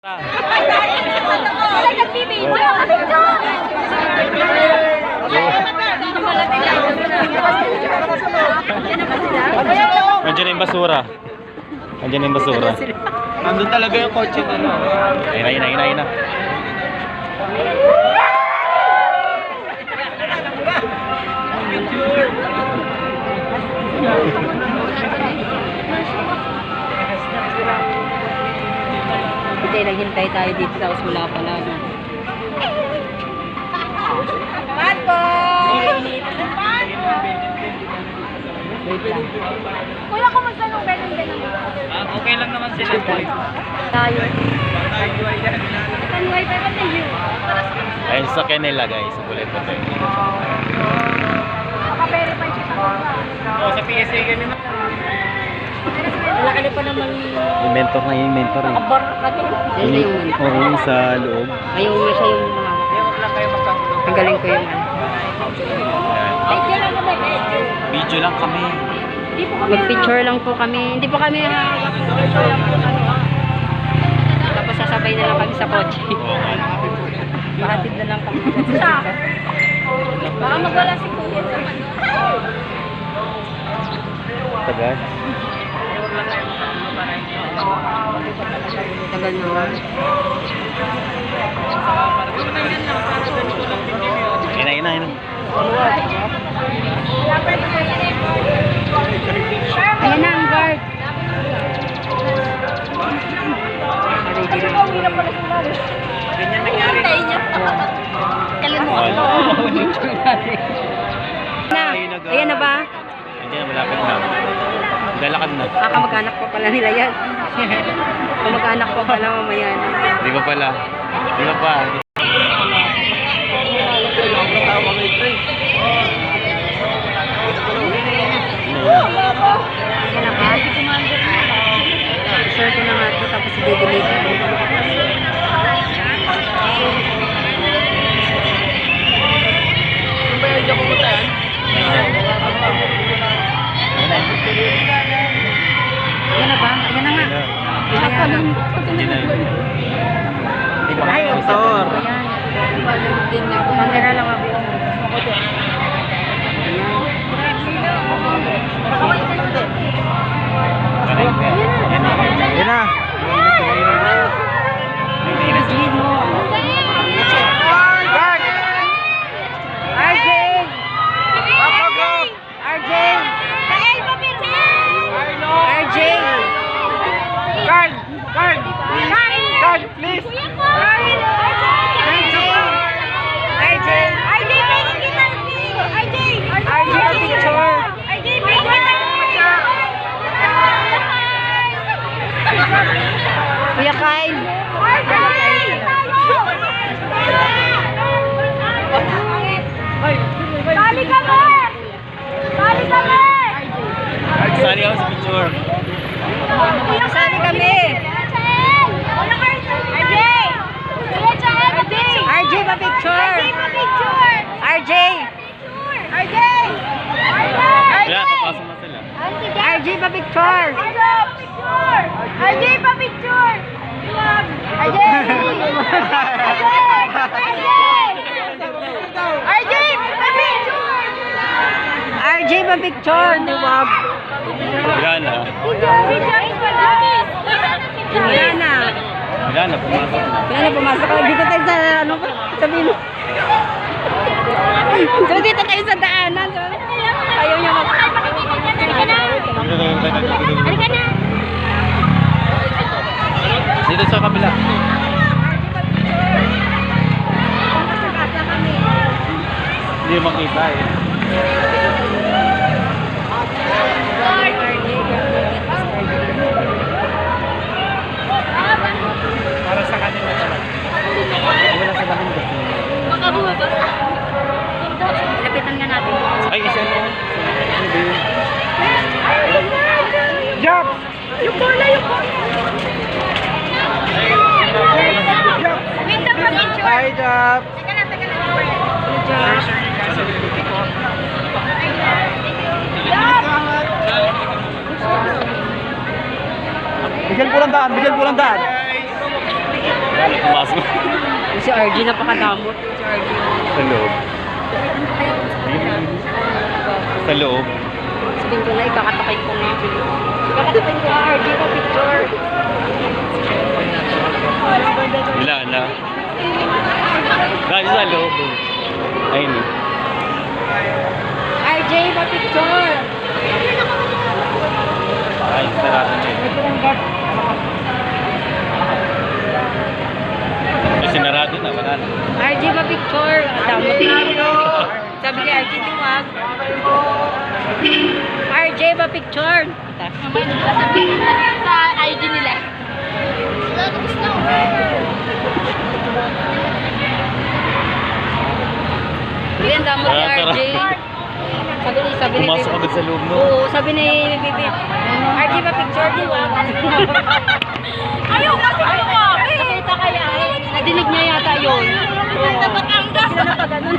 Nandiyan na yung basura. Nandiyan na yung basura. Nandun talaga yung kotse na. Ayun na. Naghintay tayo dito sa wala pala. Bad boy! Wait lang. Kuya, kumusta nung ganun? Okay lang naman sila. Tayo. Tanway pa ba tayo? Ayun sa kanila guys, sa kulay puti. Naka-verify siya sa Oh, sa PSA ganun. Wala ka pa naman. Inventor na yung inventor eh. Kabar kami. Yan na yung Oo, yung sa loob. Ayaw niya siya yung mga. Huwag lang kayo magkagulo. Ang galing ko yung ano. Video lang kami. Video lang kami. Hindi po kami. Mag-picture lang po kami. Hindi po kami picture lang po kami. Tapos sasabay na lang kami sa kotse. Mahatid na lang kami. Baka magwala si Kuya. Tagal. Tagal na. Ina. Ayan na ang guard. Ready na. Ganyan nangyari. Tayo niya. Kalimutan ko. Na. Ayan na ba? Hindi na, malapit na. Lalakad na. Kamag-anak pa pala nila yan. Kamag-anak pa pala mamaya na. Di ba pala? Di ba pa? Ayan na ba? Share ko na nga ito tapos i-delete ko. Ayan na ba? Ayan na nga. Ayan na. Hindi na. Ay, autor. Ayan. Pangkira lang ako. Yan na. Lead mo. RJ! RJ! RJ! Guard, please. Kuya Kyle! Sali kami! Sali ako sa picture. Sali kami! RJ pa picture! RJ! Wala, papasok na sila. RJ pa picture! RJ pa picture! RJ! RJ pa picture! Wag! Wala na. Wala na! Pumasok na. Wala na, pumasok ka. Dito tayo sa, ano ba? Sabihin mo. So, dito tayo sa daanan. So, ayaw niya mag... Dito sa kabila. Hindi makita eh. Para sa kanila naman. Wala sa galing kasi. Lapitan nga natin. Ay, isa na. Jump! Yung bola! Wait na picture! Hi, Jump! Teka lang. Bigyan po ng daan, bigyan po ng daan. Pumasok. Si RG napakadamot. Si RG. Sa loob. Sa loob. Sabihin ko na, ikakatakay ko nga. Ikakatakay ko nga, RG ko picture. Wala na. Kasi sa loob. Ayun. RJ, pa picture. Ay, sarado niya. Ay, sinarado na. Wala na. RJ, pa picture. Damot. Sabi ni RJ, tiwag. RJ, pa picture. Sa ID nila. Yan, damot ni Tara, RJ. Sabi ni Pumasok agad sa loob, no? Oo, sabi ni Bibi. RJ, pa picture, tiwag. Ayaw kasi Nakita kaya, nadinig niya yata yun. Dapat ang gas. Sila na pa ganun.